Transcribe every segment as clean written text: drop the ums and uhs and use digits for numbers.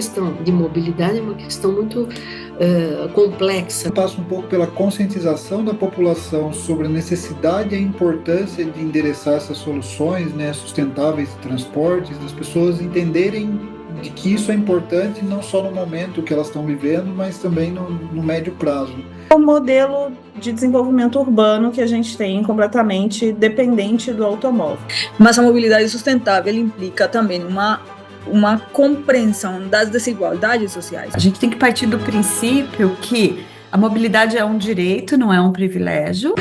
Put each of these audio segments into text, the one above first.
questão de mobilidade é uma questão muito complexa. Passa um pouco pela conscientização da população sobre a necessidade e a importância de endereçar essas soluções, né, sustentáveis de transportes, das pessoas entenderem de que isso é importante não só no momento que elas estão vivendo, mas também no médio prazo. O modelo de desenvolvimento urbano que a gente tem completamente dependente do automóvel. Mas a mobilidade sustentável implica também uma compreensão das desigualdades sociais. A gente tem que partir do princípio que a mobilidade é um direito, não é um privilégio.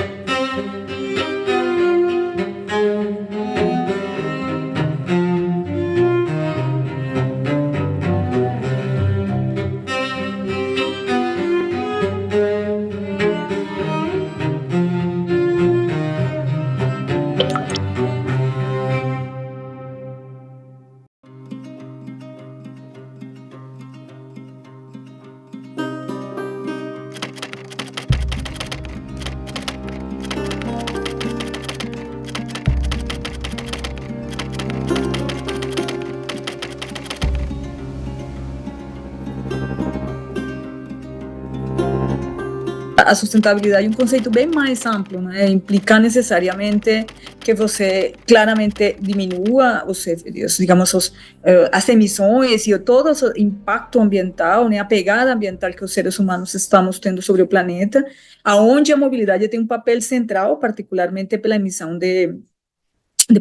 A sustentabilidade é um conceito bem mais amplo, né? Implica necessariamente que você claramente diminua as emissões e todo o impacto ambiental, né? A pegada ambiental que os seres humanos estamos tendo sobre o planeta, aonde a mobilidade tem um papel central, particularmente pela emissão de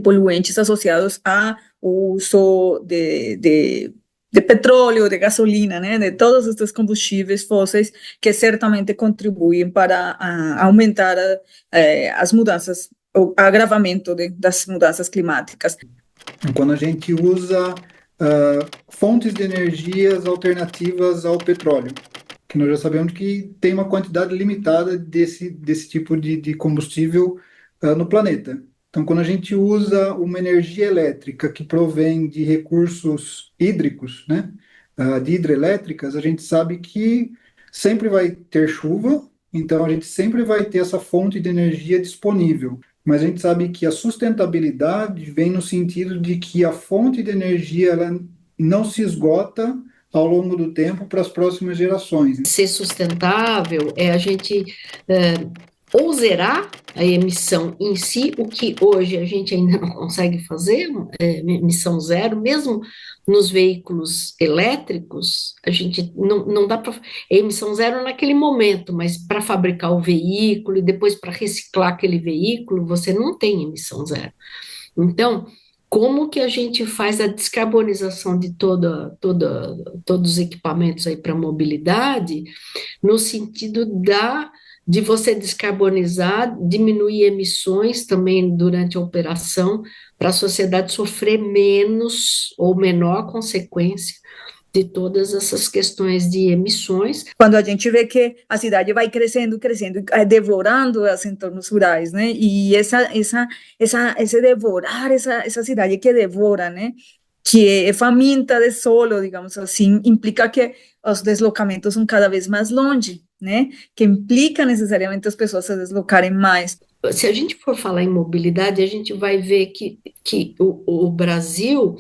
poluentes associados ao uso de petróleo, de gasolina, né, de todos estes combustíveis fósseis que certamente contribuem para aumentar as mudanças, o agravamento das mudanças climáticas. Quando a gente usa fontes de energias alternativas ao petróleo, que nós já sabemos que tem uma quantidade limitada desse tipo de combustível no planeta. Então, quando a gente usa uma energia elétrica que provém de recursos hídricos, né, de hidrelétricas, a gente sabe que sempre vai ter chuva, então a gente sempre vai ter essa fonte de energia disponível. Mas a gente sabe que a sustentabilidade vem no sentido de que a fonte de energia ela não se esgota ao longo do tempo para as próximas gerações. Ser sustentável é a gente ou zerar a emissão em si, o que hoje a gente ainda não consegue fazer, emissão zero, mesmo nos veículos elétricos, a gente não dá para emissão zero naquele momento, mas para fabricar o veículo e depois para reciclar aquele veículo, você não tem emissão zero. Então, como que a gente faz a descarbonização de todos os equipamentos aí para mobilidade, no sentido de você descarbonizar, diminuir emissões também durante a operação, para a sociedade sofrer menos ou menor consequência de todas essas questões de emissões. Quando a gente vê que a cidade vai crescendo, devorando os entornos rurais, né? E esse devorar, essa cidade que devora, né? Que é faminta de solo, digamos assim, implica que os deslocamentos são cada vez mais longe, né? Que implica necessariamente as pessoas se deslocarem mais. Se a gente for falar em mobilidade, a gente vai ver que o Brasil,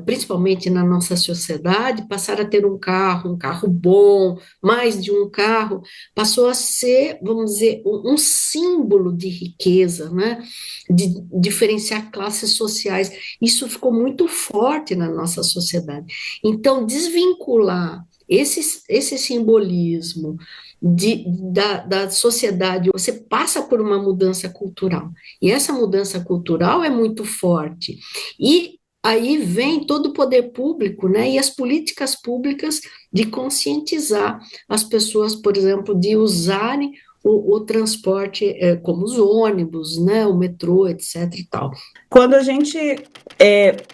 principalmente na nossa sociedade, passar a ter um carro bom, mais de um carro, passou a ser, vamos dizer, um símbolo de riqueza, né? De diferenciar classes sociais. Isso ficou muito forte na nossa sociedade. Então, desvincular esse simbolismo da sociedade, você passa por uma mudança cultural, e essa mudança cultural é muito forte, e aí vem todo o poder público, né, e as políticas públicas de conscientizar as pessoas, por exemplo, de usarem o transporte como os ônibus, né, o metrô, etc. e tal. Quando a gente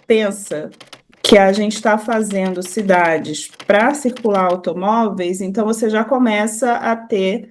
pensa que a gente está fazendo cidades para circular automóveis, então você já começa a ter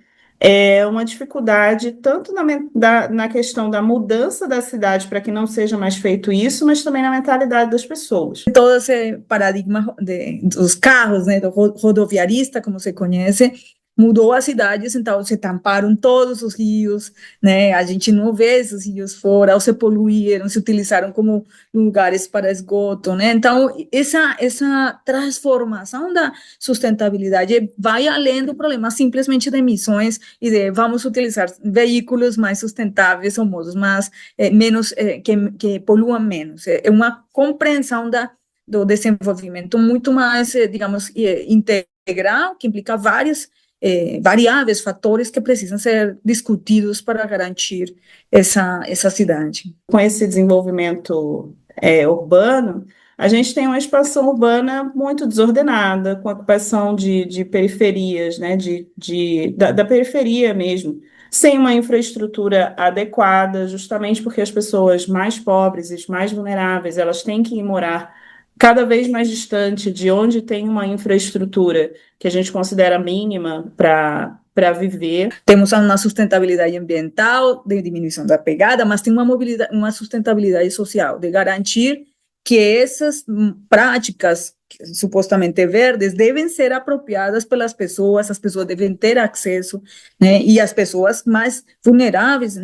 uma dificuldade tanto na questão da mudança da cidade para que não seja mais feito isso, mas também na mentalidade das pessoas. Todo esse paradigma dos carros, né, do rodoviarista, como se conhece, mudou as cidades, então se tamparam todos os rios, né? A gente não vê esses rios fora, ou se poluíram, se utilizaram como lugares para esgoto, né? Então, essa transformação da sustentabilidade vai além do problema simplesmente de emissões e de vamos utilizar veículos mais sustentáveis ou modos mais menos que poluam menos. É uma compreensão do desenvolvimento muito mais, digamos, integral, que implica várias variáveis, fatores que precisam ser discutidos para garantir essa cidade. Com esse desenvolvimento urbano, a gente tem uma expansão urbana muito desordenada, com a ocupação de periferias, né, da periferia mesmo, sem uma infraestrutura adequada, justamente porque as pessoas mais pobres e mais vulneráveis, elas têm que ir morar cada vez mais distante de onde tem uma infraestrutura que a gente considera mínima para viver. Temos uma sustentabilidade ambiental, de diminuição da pegada, mas tem uma sustentabilidade social, de garantir que essas práticas supostamente verdes devem ser apropriadas pelas pessoas, as pessoas devem ter acesso, né, e as pessoas mais vulneráveis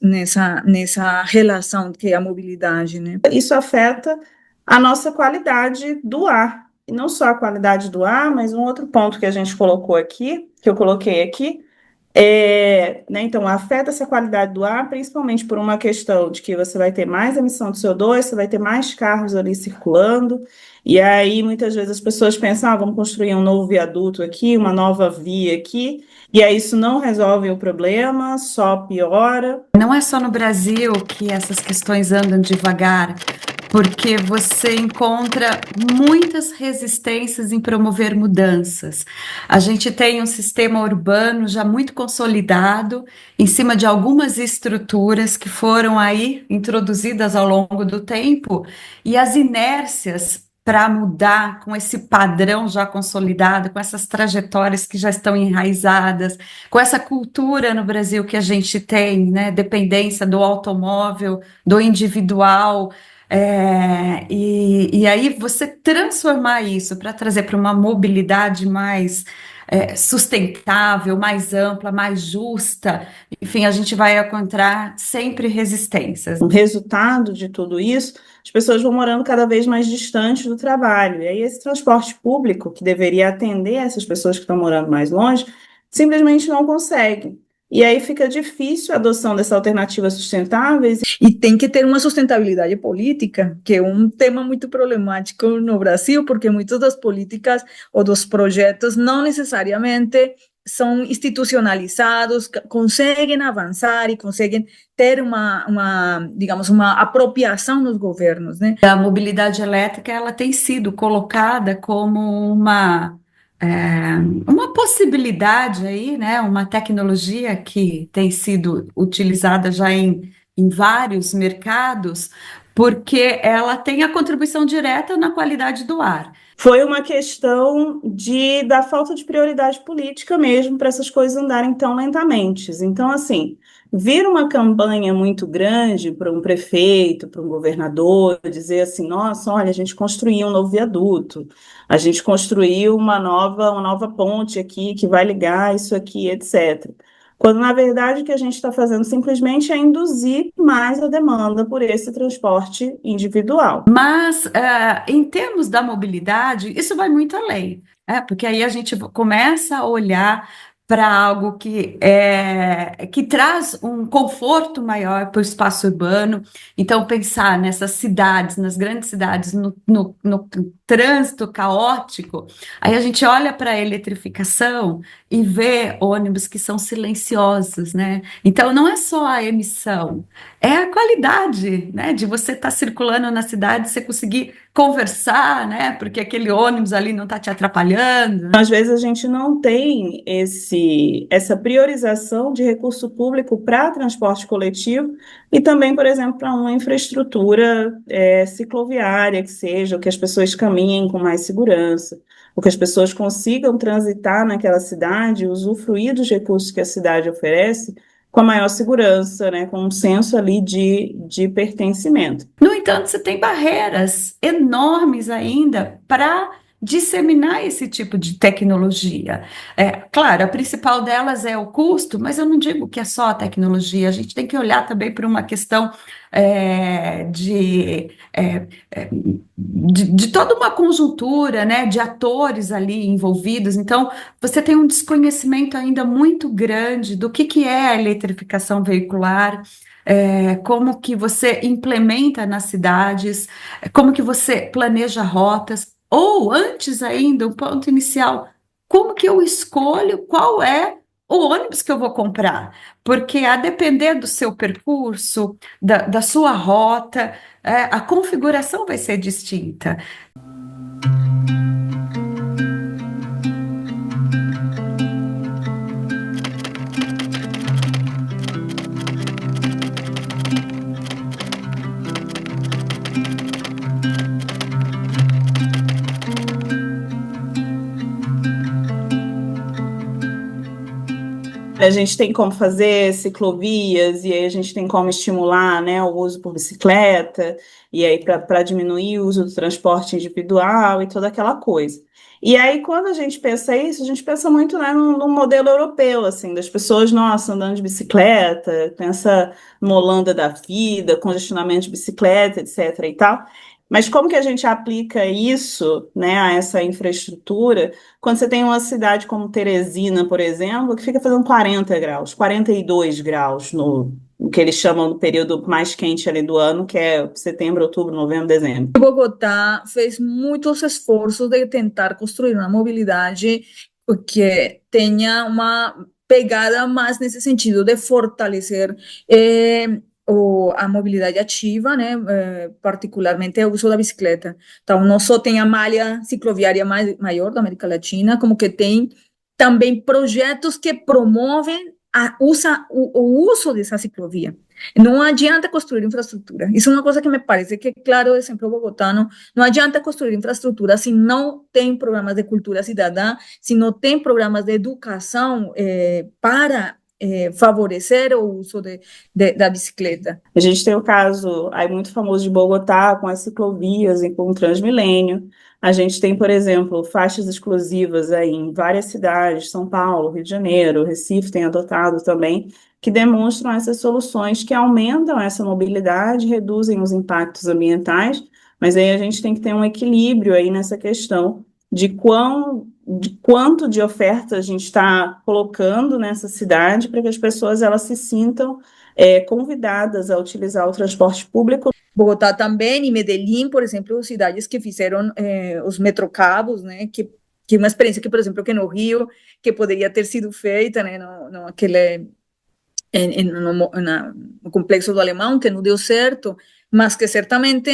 nessa relação que é a mobilidade, né. Isso afeta a nossa qualidade do ar, e não só a qualidade do ar, mas um outro ponto que a gente colocou aqui, que eu coloquei aqui, né, então, afeta essa qualidade do ar, principalmente por uma questão de que você vai ter mais emissão de CO2, você vai ter mais carros ali circulando, e aí muitas vezes as pessoas pensam, vamos construir um novo viaduto aqui, uma nova via aqui, e aí isso não resolve o problema, só piora. Não é só no Brasil que essas questões andam devagar, porque você encontra muitas resistências em promover mudanças. A gente tem um sistema urbano já muito consolidado, em cima de algumas estruturas que foram aí introduzidas ao longo do tempo, e as inércias para mudar com esse padrão já consolidado, com essas trajetórias que já estão enraizadas, com essa cultura no Brasil que a gente tem, né, dependência do automóvel, do individual. E aí você transformar isso para trazer para uma mobilidade mais sustentável, mais ampla, mais justa, enfim, a gente vai encontrar sempre resistências. O resultado de tudo isso, as pessoas vão morando cada vez mais distantes do trabalho, e aí esse transporte público, que deveria atender essas pessoas que estão morando mais longe, simplesmente não consegue. E aí fica difícil a adoção dessa alternativa sustentáveis. E tem que ter uma sustentabilidade política, que é um tema muito problemático no Brasil, porque muitas das políticas ou dos projetos não necessariamente são institucionalizados, conseguem avançar e conseguem ter digamos, uma apropriação nos governos, né? A mobilidade elétrica, ela tem sido colocada como uma possibilidade aí, né? Uma tecnologia que tem sido utilizada já em vários mercados, porque ela tem a contribuição direta na qualidade do ar. Foi uma questão da falta de prioridade política mesmo para essas coisas andarem tão lentamente. Então, assim, vir uma campanha muito grande para um prefeito, para um governador, dizer assim, nossa, olha, a gente construiu um novo viaduto, a gente construiu uma nova ponte aqui que vai ligar isso aqui, etc. Quando, na verdade, o que a gente está fazendo simplesmente é induzir mais a demanda por esse transporte individual. Mas, em termos da mobilidade, isso vai muito além, porque aí a gente começa a olhar para algo que traz um conforto maior para o espaço urbano. Então, pensar nessas cidades, nas grandes cidades, no trânsito caótico, aí a gente olha para a eletrificação e vê ônibus que são silenciosos, né? Então, não é só a emissão, é a qualidade, né? De você estar circulando na cidade, você conseguir conversar, né? Porque aquele ônibus ali não está te atrapalhando. Às vezes a gente não tem essa priorização de recurso público para transporte coletivo e também, por exemplo, para uma infraestrutura cicloviária que seja, ou que as pessoas caminhem com mais segurança, ou que as pessoas consigam transitar naquela cidade, usufruir dos recursos que a cidade oferece com a maior segurança, né, com um senso ali de pertencimento. No entanto, você tem barreiras enormes ainda para disseminar esse tipo de tecnologia. Claro, a principal delas é o custo, mas eu não digo que é só a tecnologia, a gente tem que olhar também para uma questão é, de, é, é, de toda uma conjuntura, né, de atores ali envolvidos. Então, você tem um desconhecimento ainda muito grande do que é a eletrificação veicular, como que você implementa nas cidades, como que você planeja rotas, ou antes ainda, o ponto inicial, como que eu escolho qual é o ônibus que eu vou comprar? Porque a depender do seu percurso, da sua rota, a configuração vai ser distinta. A gente tem como fazer ciclovias, e aí a gente tem como estimular, né, o uso por bicicleta, e aí para diminuir o uso do transporte individual e toda aquela coisa. E aí, quando a gente pensa isso, a gente pensa muito, né, no modelo europeu, assim, das pessoas, nossa, andando de bicicleta, pensa numa Holanda da vida, congestionamento de bicicleta, etc. e tal. Mas como que a gente aplica isso, né, a essa infraestrutura quando você tem uma cidade como Teresina, por exemplo, que fica fazendo 40 graus, 42 graus no que eles chamam do período mais quente ali do ano, que é setembro, outubro, novembro, dezembro. Bogotá fez muitos esforços de tentar construir uma mobilidade que tenha uma pegada mais nesse sentido de fortalecer a mobilidade ativa, né, particularmente o uso da bicicleta. Então, não só tem a malha cicloviária maior da América Latina, como que tem também projetos que promovem o uso dessa ciclovia. Não adianta construir infraestrutura. Isso é uma coisa que me parece que, claro, exemplo bogotano, não adianta construir infraestrutura se não tem programas de cultura cidadã, se não tem programas de educação para favorecer o uso da bicicleta. A gente tem o caso aí muito famoso de Bogotá, com as ciclovias e com o Transmilênio. A gente tem, por exemplo, faixas exclusivas aí em várias cidades, São Paulo, Rio de Janeiro, Recife tem adotado também, que demonstram essas soluções que aumentam essa mobilidade, reduzem os impactos ambientais, mas aí a gente tem que ter um equilíbrio aí nessa questão de quanto de oferta a gente está colocando nessa cidade para que as pessoas elas se sintam convidadas a utilizar o transporte público. Bogotá também, e Medellín, por exemplo, cidades que fizeram os metrocabos, né, que é uma experiência que, por exemplo, que no Rio, que poderia ter sido feita, né, no Complexo do Alemão, que não deu certo, mas que certamente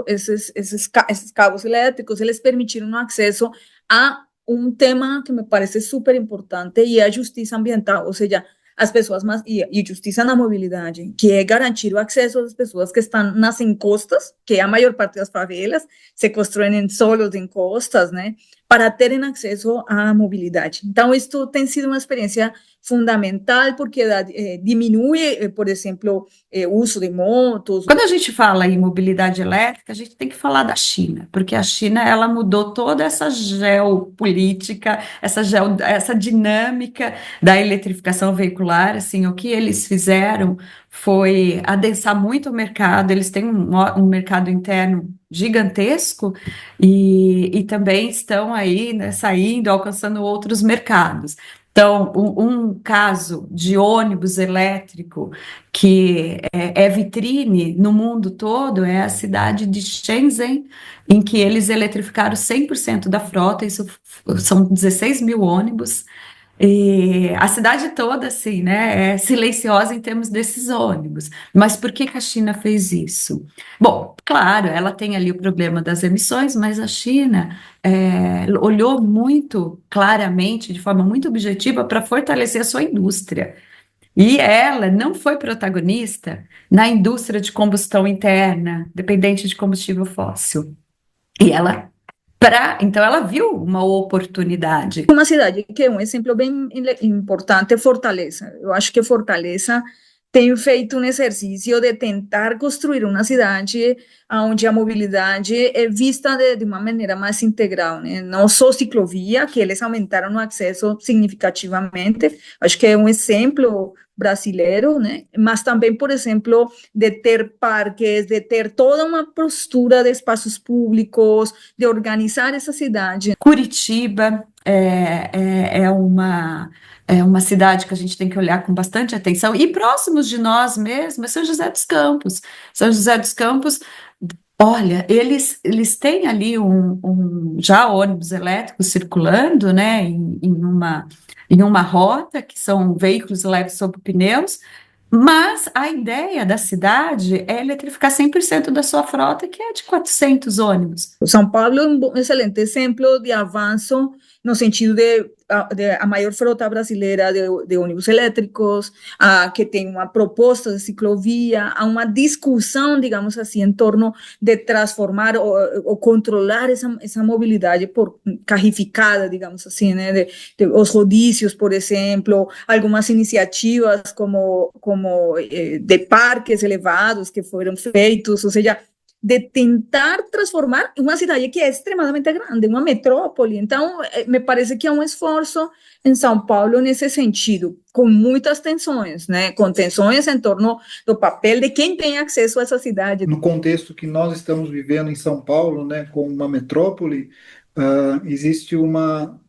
esses cabos elétricos, eles permitiram o acesso a um tema que me parece super importante, e é a justiça ambiental, ou seja, as pessoas e justiça na mobilidade, que é garantir o acesso às pessoas que estão nas encostas, que a maior parte das favelas se constroem em solos de encostas, né, para terem acesso à mobilidade. Então, isto tem sido uma experiência fundamental, porque diminui, por exemplo, o uso de motos. Quando a gente fala em mobilidade elétrica, a gente tem que falar da China, porque a China ela mudou toda essa geopolítica, essa dinâmica da eletrificação veicular. Assim, o que eles fizeram foi adensar muito o mercado. Eles têm um mercado interno gigantesco e também estão aí, né, saindo, alcançando outros mercados. Então, um caso de ônibus elétrico que é vitrine no mundo todo é a cidade de Shenzhen, em que eles eletrificaram 100% da frota, isso são 16 mil ônibus, e a cidade toda, assim, né, é silenciosa em termos desses ônibus. Mas por que que a China fez isso? Bom, claro, ela tem ali o problema das emissões, mas a China olhou muito claramente, de forma muito objetiva, para fortalecer a sua indústria. E ela não foi protagonista na indústria de combustão interna, dependente de combustível fóssil. E então ela viu uma oportunidade. Uma cidade que é um exemplo bem importante é Fortaleza. Eu acho que Fortaleza tenho feito um exercício de tentar construir uma cidade onde a mobilidade é vista de uma maneira mais integral, né? Não só ciclovia, que eles aumentaram o acesso significativamente, acho que é um exemplo brasileiro, né? Mas também, por exemplo, de ter parques, de ter toda uma postura de espaços públicos, de organizar essa cidade. Curitiba é uma cidade que a gente tem que olhar com bastante atenção, e próximos de nós mesmos, é São José dos Campos. São José dos Campos, olha, eles têm ali já ônibus elétricos circulando, né, em uma rota, que são veículos leves sob pneus, mas a ideia da cidade é eletrificar 100% da sua frota, que é de 400 ônibus. São Paulo é um excelente exemplo de avanço no sentido de a maior frota brasileira de ônibus elétricos, que tem uma proposta de ciclovia, há uma discussão, digamos assim, em torno de transformar ou controlar essa mobilidade por carrificada, digamos assim, né, de os rodízios, por exemplo, algumas iniciativas como de parques elevados que foram feitos, ou seja, de tentar transformar uma cidade que é extremadamente grande, uma metrópole. Então, me parece que há um esforço em São Paulo nesse sentido, com muitas tensões, né? Com tensões em torno do papel de quem tem acesso a essa cidade. No contexto que nós estamos vivendo em São Paulo, né, como uma metrópole, existe uma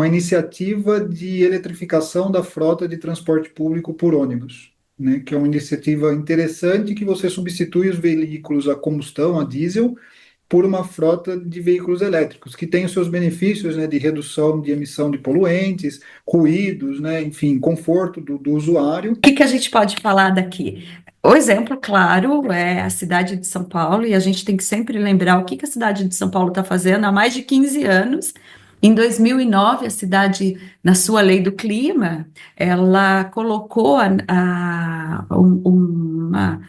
iniciativa de eletrificação da frota de transporte público por ônibus, né, que é uma iniciativa interessante, que você substitui os veículos a combustão, a diesel, por uma frota de veículos elétricos, que tem os seus benefícios, né, de redução de emissão de poluentes, ruídos, né, enfim, conforto do usuário. O que a gente pode falar daqui? O exemplo, claro, é a cidade de São Paulo, e a gente tem que sempre lembrar o que a cidade de São Paulo está fazendo há mais de 15 anos. Em 2009, a cidade, na sua lei do clima, ela colocou uma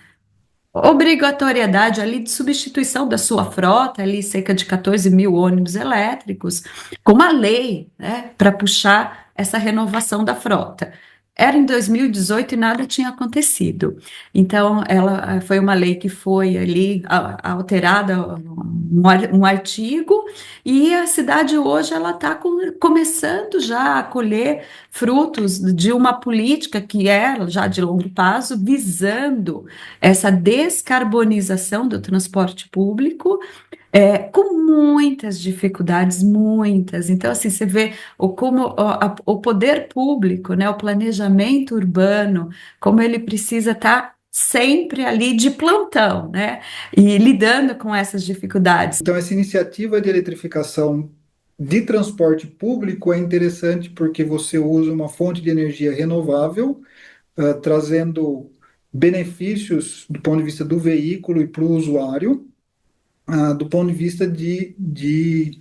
obrigatoriedade ali de substituição da sua frota, ali cerca de 14 mil ônibus elétricos, com uma lei, né, para puxar essa renovação da frota. Era em 2018 e nada tinha acontecido. Então, ela foi uma lei que foi ali alterada, um artigo, e a cidade hoje ela está começando já a colher frutos de uma política que é já de longo prazo, visando essa descarbonização do transporte público, com muitas dificuldades, muitas. Então, assim, você vê como o poder público, né, o planejamento urbano, como ele precisa estar sempre ali de plantão, né, e lidando com essas dificuldades. Então, essa iniciativa de eletrificação de transporte público é interessante porque você usa uma fonte de energia renovável, trazendo benefícios do ponto de vista do veículo e para o usuário, do ponto de vista de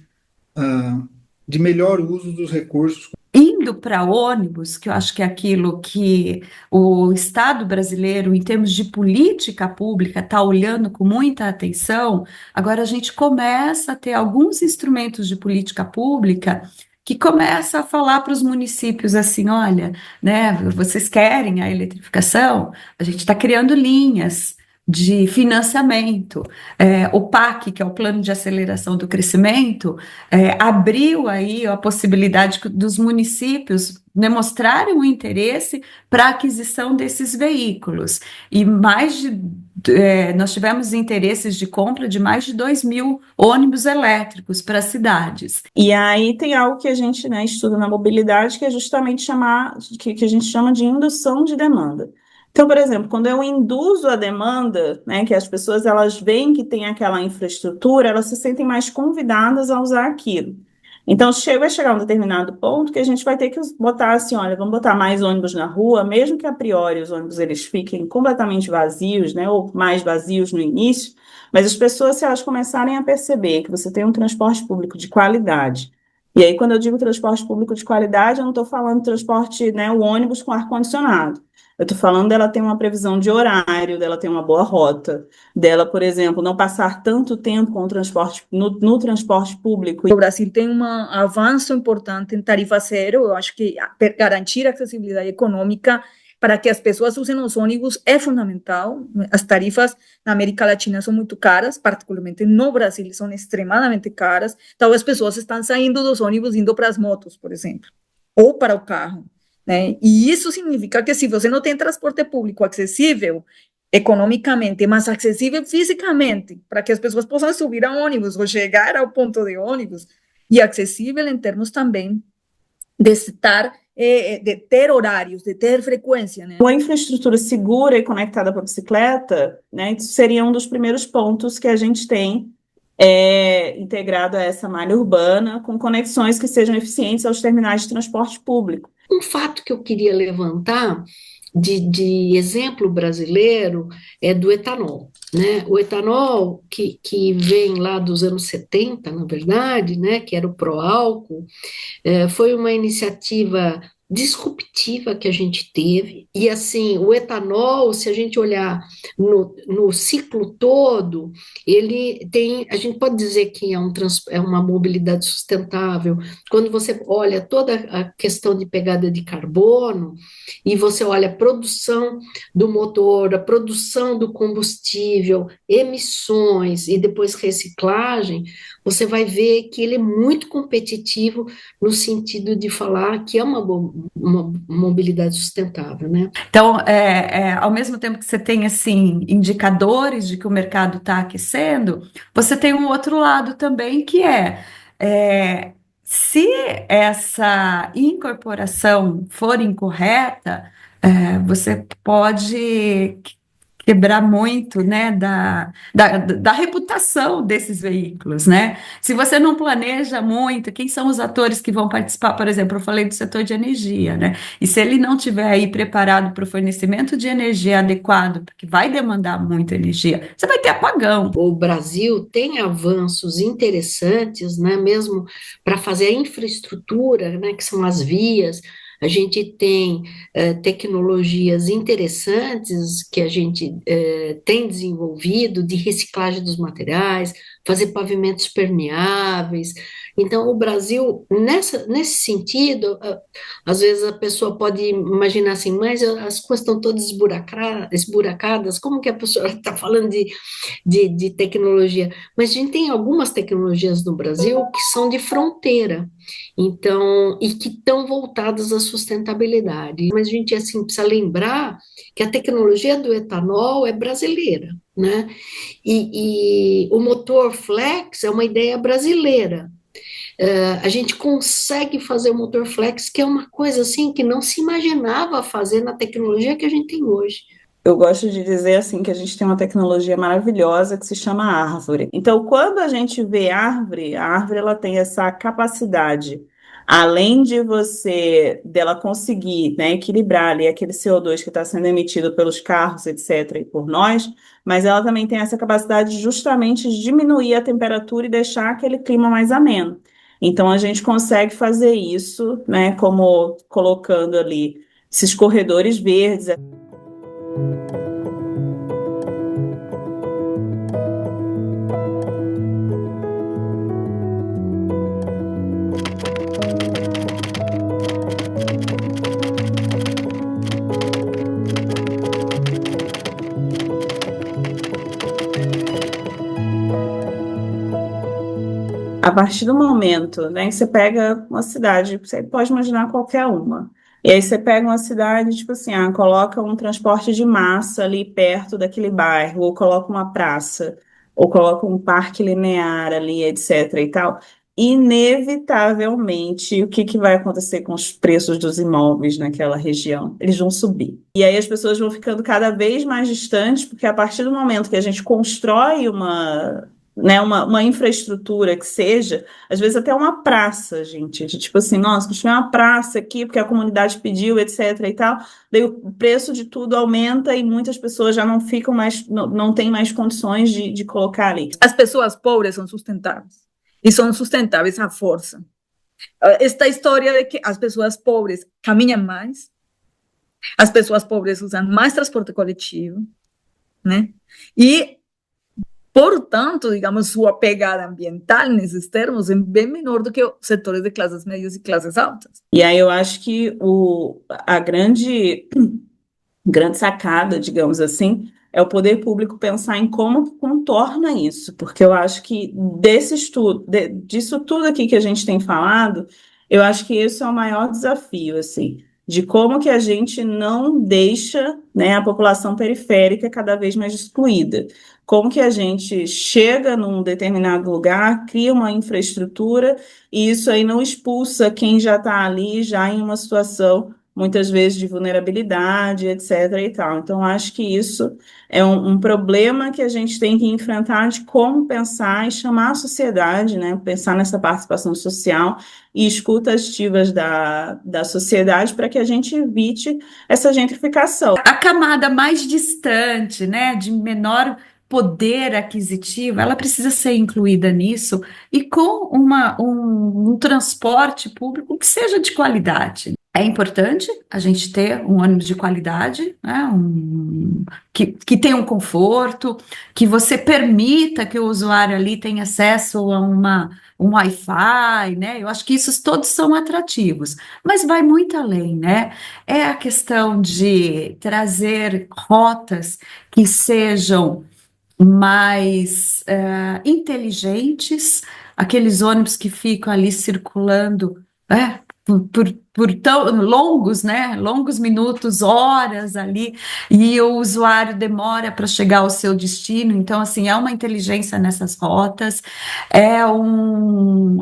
melhor uso dos recursos. Indo para ônibus, que eu acho que é aquilo que o Estado brasileiro, em termos de política pública, está olhando com muita atenção, agora a gente começa a ter alguns instrumentos de política pública que começa a falar para os municípios assim, olha, né, vocês querem a eletrificação? A gente está criando linhas de financiamento. O PAC, que é o Plano de Aceleração do Crescimento, abriu aí a possibilidade dos municípios demonstrarem um interesse para a aquisição desses veículos. E nós tivemos interesses de compra de mais de 2.000 ônibus elétricos para as cidades. E aí tem algo que a gente, né, estuda na mobilidade, que é justamente que a gente chama de indução de demanda. Então, por exemplo, quando eu induzo a demanda, né, que as pessoas elas veem que tem aquela infraestrutura, elas se sentem mais convidadas a usar aquilo. Então, vai chegar um determinado ponto que a gente vai ter que botar assim, olha, vamos botar mais ônibus na rua, mesmo que a priori os ônibus eles fiquem completamente vazios, né, ou mais vazios no início, mas as pessoas, se elas começarem a perceber que você tem um transporte público de qualidade, e aí quando eu digo transporte público de qualidade, eu não estou falando transporte, né, o ônibus com ar-condicionado. Eu estou falando dela ter uma previsão de horário, dela ter uma boa rota, dela, por exemplo, não passar tanto tempo com o transporte, no transporte público. O Brasil tem um avanço importante em tarifa zero. Eu acho que garantir a acessibilidade econômica para que as pessoas usem os ônibus é fundamental. As tarifas na América Latina são muito caras, particularmente no Brasil são extremadamente caras. Então as pessoas estão saindo dos ônibus indo para as motos, por exemplo, ou para o carro, né? E isso significa que se você não tem transporte público acessível economicamente, mas acessível fisicamente, para que as pessoas possam subir a ônibus ou chegar ao ponto de ônibus, e acessível em termos também de estar, de ter horários, de ter frequência, né? Uma infraestrutura segura e conectada para a bicicleta, né, isso seria um dos primeiros pontos que a gente tem integrado a essa malha urbana, com conexões que sejam eficientes aos terminais de transporte público. Um fato que eu queria levantar de exemplo brasileiro é do etanol, né? O etanol que vem lá dos anos 70, na verdade, né, que era o pró-álcool, foi uma iniciativa disruptiva que a gente teve, e assim, o etanol, se a gente olhar no ciclo todo, ele tem, a gente pode dizer que é uma mobilidade sustentável, quando você olha toda a questão de pegada de carbono, e você olha a produção do motor, a produção do combustível, emissões, e depois reciclagem, você vai ver que ele é muito competitivo no sentido de falar que é uma mobilidade sustentável, né? Então, ao mesmo tempo que você tem assim indicadores de que o mercado está aquecendo, você tem um outro lado também que se essa incorporação for incorreta, você pode quebrar muito, né, da reputação desses veículos, né? Se você não planeja muito, quem são os atores que vão participar? Por exemplo, eu falei do setor de energia, né? E se ele não tiver aí preparado para o fornecimento de energia adequado, porque vai demandar muita energia, você vai ter apagão. O Brasil tem avanços interessantes, né, mesmo para fazer a infraestrutura, né, que são as vias. A gente tem tecnologias interessantes que a gente tem desenvolvido de reciclagem dos materiais, fazer pavimentos permeáveis. Então, o Brasil, nesse sentido, às vezes a pessoa pode imaginar assim, mas as coisas estão todas esburacadas, como que a pessoa está falando de tecnologia? Mas a gente tem algumas tecnologias no Brasil que são de fronteira, então, e que estão voltadas à sustentabilidade. Mas a gente, assim, precisa lembrar que a tecnologia do etanol é brasileira, né? E o motor flex é uma ideia brasileira. A gente consegue fazer o motor flex, que é uma coisa assim que não se imaginava fazer na tecnologia que a gente tem hoje. Eu gosto de dizer assim que a gente tem uma tecnologia maravilhosa que se chama árvore. Então, quando a gente vê árvore, a árvore ela tem essa capacidade, além de dela conseguir, né, equilibrar ali aquele CO2 que está sendo emitido pelos carros, etc., e por nós, mas ela também tem essa capacidade justamente de diminuir a temperatura e deixar aquele clima mais ameno. Então, a gente consegue fazer isso, né, como colocando ali esses corredores verdes. A partir do momento, né, que você pega uma cidade, você pode imaginar qualquer uma. E aí você pega uma cidade, tipo assim, coloca um transporte de massa ali perto daquele bairro, ou coloca uma praça, ou coloca um parque linear ali, etc. e tal. Inevitavelmente, o que vai acontecer com os preços dos imóveis naquela região? Eles vão subir. E aí as pessoas vão ficando cada vez mais distantes, porque a partir do momento que a gente constrói uma infraestrutura que seja, às vezes até uma praça, gente, de tipo assim, nossa, construir uma praça aqui porque a comunidade pediu, etc. e tal, daí o preço de tudo aumenta e muitas pessoas já não ficam mais, não têm mais condições de colocar ali. As pessoas pobres são sustentáveis, e são sustentáveis à força. Esta história de que as pessoas pobres caminham mais, as pessoas pobres usam mais transporte coletivo, né? E portanto, digamos, sua pegada ambiental nesses termos é bem menor do que os setores de classes médias e classes altas. E aí eu acho que a grande grande sacada, digamos assim, é o poder público pensar em como contorna isso, porque eu acho que desse estudo, disso tudo aqui que a gente tem falado, eu acho que esse é o maior desafio, assim, de como que a gente não deixa, né, a população periférica cada vez mais excluída. Como que a gente chega num determinado lugar, cria uma infraestrutura, e isso aí não expulsa quem já está ali, já em uma situação muitas vezes de vulnerabilidade, etc. e tal. Então, acho que isso é um problema que a gente tem que enfrentar de como pensar e chamar a sociedade, né? Pensar nessa participação social e escuta ativas da sociedade para que a gente evite essa gentrificação. A camada mais distante, né, de menor poder aquisitivo, ela precisa ser incluída nisso e com um transporte público que seja de qualidade. É importante a gente ter um ônibus de qualidade, né, que tenha um conforto, que você permita que o usuário ali tenha acesso a um Wi-Fi, né? Eu acho que isso todos são atrativos, mas vai muito além, né? É a questão de trazer rotas que sejam mais inteligentes, aqueles ônibus que ficam ali circulando, por tão longos, né? Longos minutos, horas ali, e o usuário demora para chegar ao seu destino. Então, assim, é uma inteligência nessas rotas,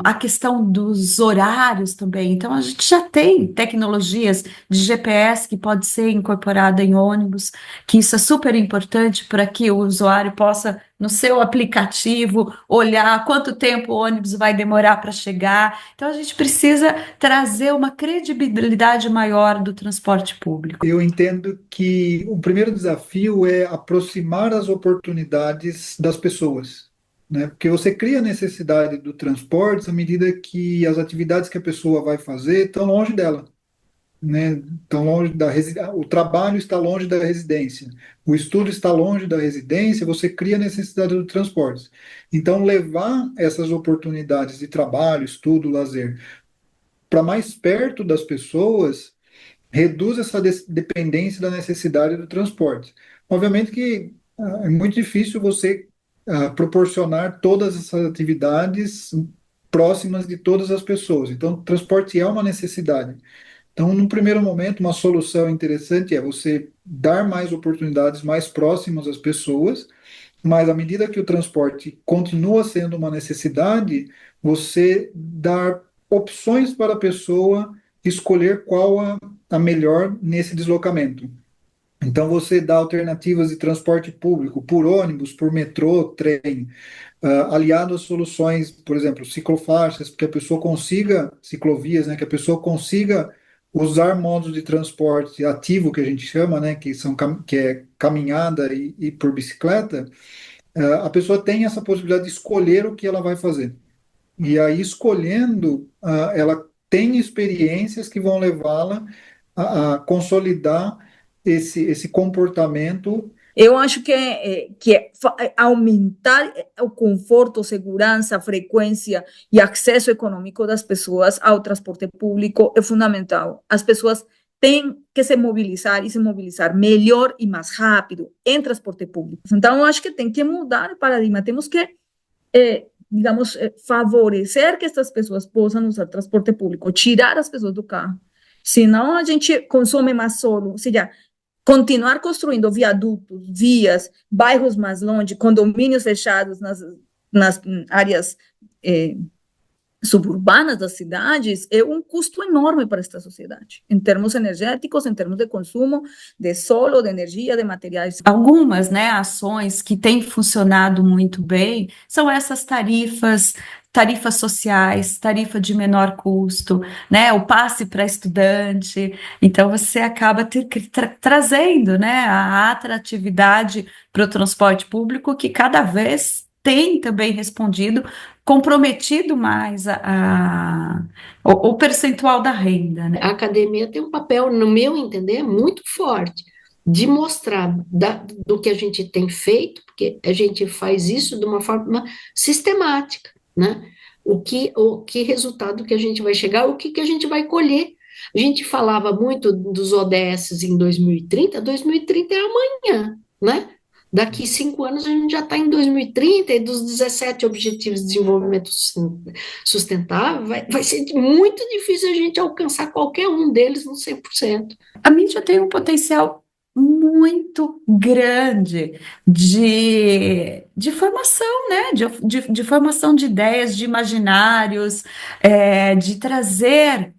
a questão dos horários também. Então, a gente já tem tecnologias de GPS que pode ser incorporada em ônibus, que isso é super importante para que o usuário possa, no seu aplicativo, olhar quanto tempo o ônibus vai demorar para chegar. Então, a gente precisa trazer uma credibilidade maior do transporte público. Eu entendo que o primeiro desafio é aproximar as oportunidades das pessoas, né? Porque você cria a necessidade do transporte à medida que as atividades que a pessoa vai fazer estão longe dela, né? Estão longe o trabalho está longe da residência, o estudo está longe da residência, você cria a necessidade do transporte. Então, levar essas oportunidades de trabalho, estudo, lazer para mais perto das pessoas reduz essa dependência da necessidade do transporte. Obviamente que é muito difícil você proporcionar todas essas atividades próximas de todas as pessoas. Então, o transporte é uma necessidade. Então, num primeiro momento, uma solução interessante é você dar mais oportunidades mais próximas às pessoas, mas à medida que o transporte continua sendo uma necessidade, você dar opções para a pessoa escolher qual a melhor nesse deslocamento. Então, você dá alternativas de transporte público por ônibus, por metrô, trem, aliado às soluções, por exemplo, ciclofaixas, que a pessoa consiga, ciclovias, né, que a pessoa consiga usar modos de transporte ativo, que a gente chama, né, que é caminhada e por bicicleta, a pessoa tem essa possibilidade de escolher o que ela vai fazer. E aí, escolhendo, ela tem experiências que vão levá-la a consolidar esse comportamento. Eu acho que aumentar o conforto, segurança, frequência e acesso econômico das pessoas ao transporte público é fundamental. As pessoas têm que se mobilizar e se mobilizar melhor e mais rápido em transporte público. Então, eu acho que tem que mudar o paradigma. Temos que, digamos, favorecer que essas pessoas possam usar transporte público, tirar as pessoas do carro. Senão, a gente consome mais solo. Ou seja, continuar construindo viadutos, vias, bairros mais longe, condomínios fechados nas áreas suburbanas das cidades, é um custo enorme para esta sociedade, em termos energéticos, em termos de consumo, de solo, de energia, de materiais. Algumas, né, ações que têm funcionado muito bem são essas tarifas sociais, tarifa de menor custo, né, o passe para estudante. Então, você acaba trazendo, né, a atratividade para o transporte público, que cada vez tem também respondido, comprometido mais o percentual da renda, né? A academia tem um papel, no meu entender, muito forte de mostrar do que a gente tem feito, porque a gente faz isso de uma forma sistemática, né? O que resultado que a gente vai chegar, o que a gente vai colher A gente falava muito dos ODS em 2030, 2030 é amanhã, né? Daqui 5 anos a gente já está em 2030 e dos 17 Objetivos de Desenvolvimento Sustentável, vai ser muito difícil a gente alcançar qualquer um deles no 100%. A mídia tem um potencial muito grande de formação, né? De formação de ideias, de imaginários, de trazer,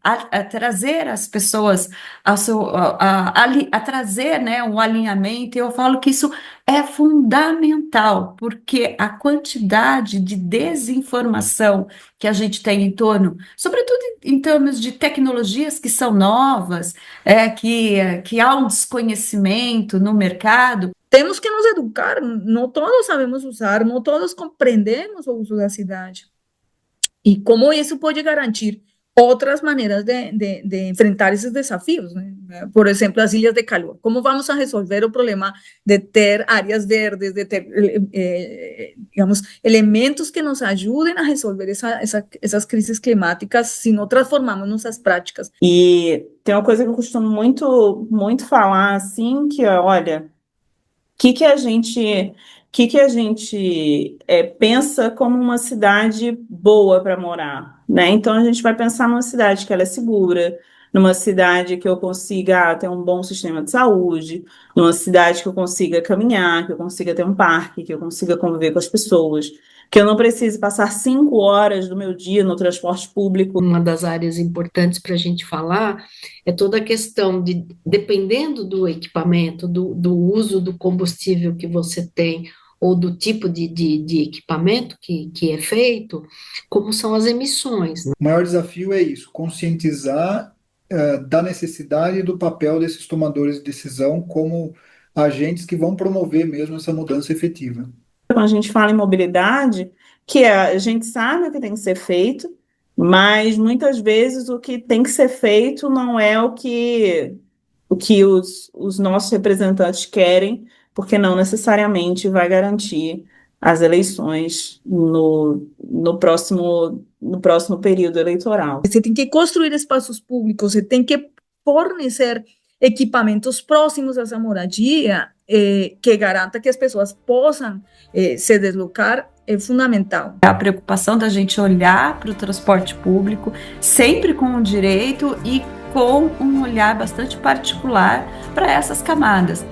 trazer as pessoas a trazer, né, um alinhamento. E eu falo que isso é fundamental, porque a quantidade de desinformação que a gente tem em torno, sobretudo em termos de tecnologias que são novas, que há um desconhecimento no mercado. Temos que nos educar, não todos sabemos usar, não todos compreendemos o uso da cidade. E como isso pode garantir outras maneiras de enfrentar esses desafios, né? Por exemplo, as ilhas de calor. Como vamos a resolver o problema de ter áreas verdes, de ter, digamos, elementos que nos ajudem a resolver essas crises climáticas se não transformamos nossas práticas? E tem uma coisa que eu costumo muito falar, assim, que, olha, que a gente pensa como uma cidade boa para morar, né? Então a gente vai pensar numa cidade que ela é segura, numa cidade que eu consiga ter um bom sistema de saúde, numa cidade que eu consiga caminhar, que eu consiga ter um parque, que eu consiga conviver com as pessoas, que eu não precise passar 5 horas do meu dia no transporte público. Uma das áreas importantes para a gente falar é toda a questão de, dependendo do equipamento, do uso do combustível que você tem, ou do tipo de equipamento que é feito, como são as emissões, né? O maior desafio é isso, conscientizar da necessidade e do papel desses tomadores de decisão como agentes que vão promover mesmo essa mudança efetiva. Quando a gente fala em mobilidade, a gente sabe o que tem que ser feito, mas muitas vezes o que tem que ser feito não é o que os nossos representantes querem, porque não necessariamente vai garantir as eleições no próximo período eleitoral. Você tem que construir espaços públicos, você tem que fornecer equipamentos próximos a essa moradia que garanta que as pessoas possam se deslocar, é fundamental. A preocupação da gente olhar para o transporte público sempre com o direito e com um olhar bastante particular para essas camadas.